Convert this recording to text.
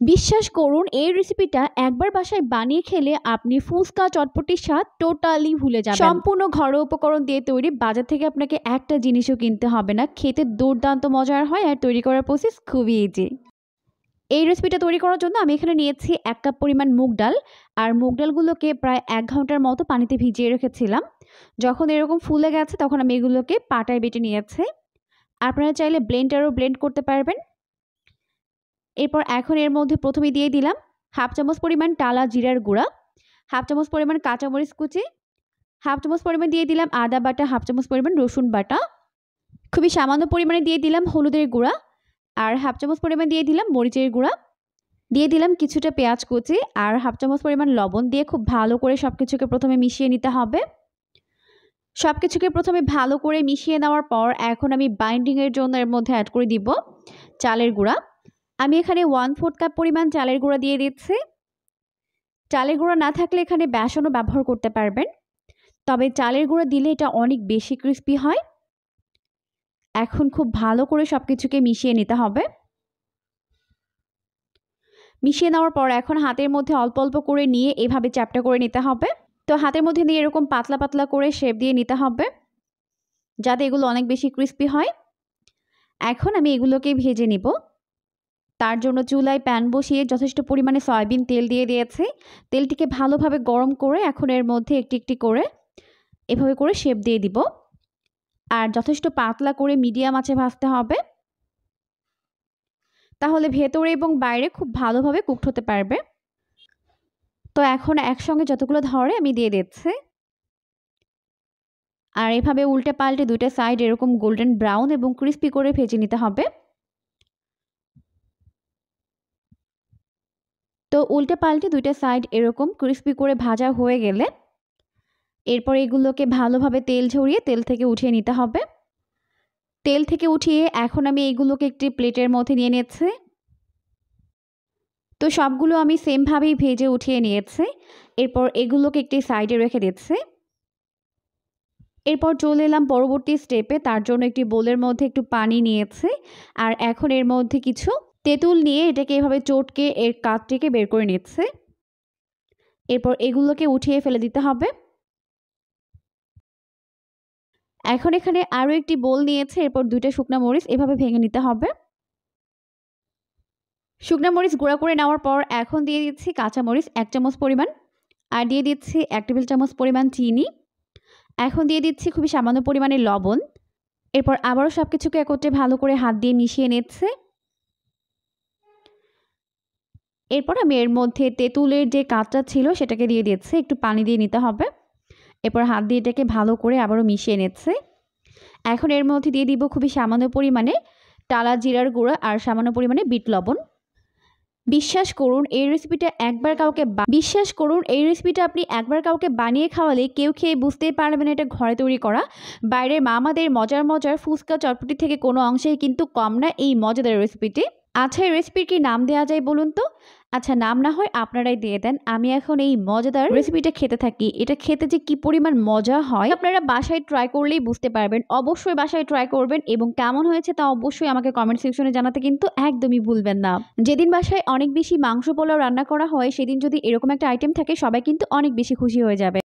বিশ্বাস করুন এই রেসিপিটা একবার বাসায় বানিয়ে খেলে আপনি ফুচকা চটপটির স্বাদ টোটালি ভুলে যাবেন। সম্পূর্ণ ঘরোয়া উপকরণ দিয়ে তৈরি, বাজার থেকে আপনাকে একটা জিনিসও কিনতে হবে না। খেতে দুর্দান্ত মজার হয় আর তৈরি করার প্রসেস খুবই ইজি। এই রেসিপিটা তৈরি করার জন্য আমি এখানে নিয়েছি 1 কাপ পরিমাণ মুগ ডাল। আর মুগ ডালগুলোকে প্রায় 1 ঘন্টার মতো পানিতে ভিজিয়ে রেখেছিলাম। যখন এরকম ফুলে গেছে তখন আমি এগুলোকে পাটায় বেটে নিয়েছি। আপনারা চাইলে ব্লেন্ডারও ব্লেন্ড করতে পারবেন। এরপর এখন এর মধ্যে প্রথমে দিয়ে দিলাম 1/2 চামচ পরিমাণ টালা জিরার গুঁড়া, 1/2 চামচ পরিমাণ কাঁচামরিচ কুচি, 1/2 চামচ পরিমাণ দিয়ে দিলাম আদা বাটা, 1/2 চামচ পরিমাণ রসুন বাটা, খুবই সামান্য পরিমাণে দিয়ে দিলাম হলুদের গুঁড়া, আর 1/2 চামচ পরিমাণ দিয়ে দিলাম মরিচের গুঁড়া, দিয়ে দিলাম কিছুটা পেঁয়াজ কুচি আর 1/2 চামচ পরিমাণ লবণ দিয়ে খুব ভালো করে সবকিছুকে প্রথমে মিশিয়ে নিতে হবে। সবকিছুকে প্রথমে ভালো করে মিশিয়ে নেওয়ার পর এখন আমি বাইন্ডিংয়ের জন্য এর মধ্যে অ্যাড করে দিব চালের গুঁড়া। আমি এখানে 1/4 কাপ পরিমাণ চালের গুঁড়া দিয়ে দিচ্ছি। চালের গুঁড়া না থাকলে এখানে বেসনও ব্যবহার করতে পারবেন, তবে চালের গুঁড়া দিলে এটা অনেক বেশি ক্রিস্পি হয়। এখন খুব ভালো করে সবকিছুকে মিশিয়ে নিতে হবে। মিশিয়ে নেওয়ার পর এখন হাতের মধ্যে অল্প অল্প করে নিয়ে এভাবে চ্যাপটা করে নিতে হবে। তো হাতের মধ্যে নিয়ে এরকম পাতলা পাতলা করে শেপ দিয়ে নিতে হবে যাতে এগুলো অনেক বেশি ক্রিস্পি হয়। এখন আমি এগুলোকে ভেজে নিব। তার জন্য চুলায় প্যান বসিয়ে যথেষ্ট পরিমাণে সয়াবিন তেল দিয়ে দিয়েছি। তেলটিকে ভালোভাবে গরম করে এখন এর মধ্যে একটি একটি করে এভাবে করে শেপ দিয়ে দিব। আর যথেষ্ট পাতলা করে মিডিয়াম আঁচে ভাজতে হবে, তাহলে ভেতরে এবং বাইরে খুব ভালোভাবে কুকড হতে পারবে। তো এখন একসঙ্গে যতগুলো ধরে আমি দিয়ে দিচ্ছি। আর এভাবে উল্টে পাল্টে দুইটা সাইড এরকম গোল্ডেন ব্রাউন এবং ক্রিস্পি করে ভেজে নিতে হবে। তো উল্টে পাল্টে দুইটা সাইড এরকম ক্রিস্পি করে ভাজা হয়ে গেলে এরপর এগুলোকে ভালোভাবে তেল ঝরিয়ে তেল থেকে উঠিয়ে নিতে হবে। তেল থেকে উঠিয়ে এখন আমি এগুলোকে একটি প্লেটের মধ্যে নিয়ে নিচ্ছি। তো সবগুলো আমি সেমভাবেই ভেজে উঠিয়ে নিয়েছি। এরপর এগুলোকে একটি সাইডে রেখে দিচ্ছি। এরপর চলে এলাম পরবর্তী স্টেপে। তার জন্য একটি বোলের মধ্যে একটু পানি নিয়েছি আর এখন এর মধ্যে কিছু তেঁতুল নিয়ে এটাকে এভাবে চটকে এর কাঠটিকে বের করে নিচ্ছে। এরপর এগুলোকে উঠিয়ে ফেলে দিতে হবে। এখন এখানে আরও একটি বোল নিয়েছে। এরপর দুইটা শুকনা মরিচ এভাবে ভেঙে নিতে হবে। শুকনা মরিচ গুঁড়া করে নেওয়ার পর এখন দিয়ে দিচ্ছি কাঁচামরিচ 1 চামচ পরিমাণ, আর দিয়ে দিচ্ছি 1 টেবিল চামচ পরিমাণ চিনি। এখন দিয়ে দিচ্ছি খুবই সামান্য পরিমাণে লবণ। এরপর আবারও সব কিছুকে একত্রে ভালো করে হাত দিয়ে মিশিয়ে নিচ্ছে। এরপর আমি এর মধ্যে তেঁতুলের যে কাঁচটা ছিল সেটাকে দিয়ে দিচ্ছি। একটু পানি দিয়ে নিতে হবে। এরপর হাত দিয়ে এটাকে ভালো করে আবারও মিশিয়ে নিচ্ছে। এখন এর মধ্যে দিয়ে দিব খুবই সামান্য পরিমাণে টালা জিরার গুঁড়া আর সামান্য পরিমাণে বিট লবণ। বিশ্বাস করুন এই রেসিপিটা আপনি একবার কাউকে বানিয়ে খাওয়ালে কেউ খেয়ে বুঝতেই পারবে না এটা ঘরে তৈরি করা। বাইরের মামাদের মজার মজার ফুচকা চটপটি থেকে কোনো অংশেই কিন্তু কম না এই মজাদার রেসিপিটি। আচ্ছা, এই রেসিপির কি নাম দেওয়া যায় বলুন তো? আচ্ছা, নাম না হয় আপনারাই দিয়ে দেন। আমি এখন এই মজাদার রেসিপিটা খেতে থাকি। এটা খেতে যে কি পরিমাণ মজা হয় আপনারা বাসায় ট্রাই করলেই বুঝতে পারবেন। অবশ্যই বাসায় ট্রাই করবেন এবং কেমন হয়েছে তা অবশ্যই আমাকে কমেন্ট সেকশনে জানাতে কিন্তু একদমই ভুলবেন না। যেদিন বাসায় অনেক বেশি মাংস পোলাও রান্না করা হয় সেদিন যদি এরকম একটা আইটেম থাকে সবাই কিন্তু অনেক বেশি খুশি হয়ে যাবে।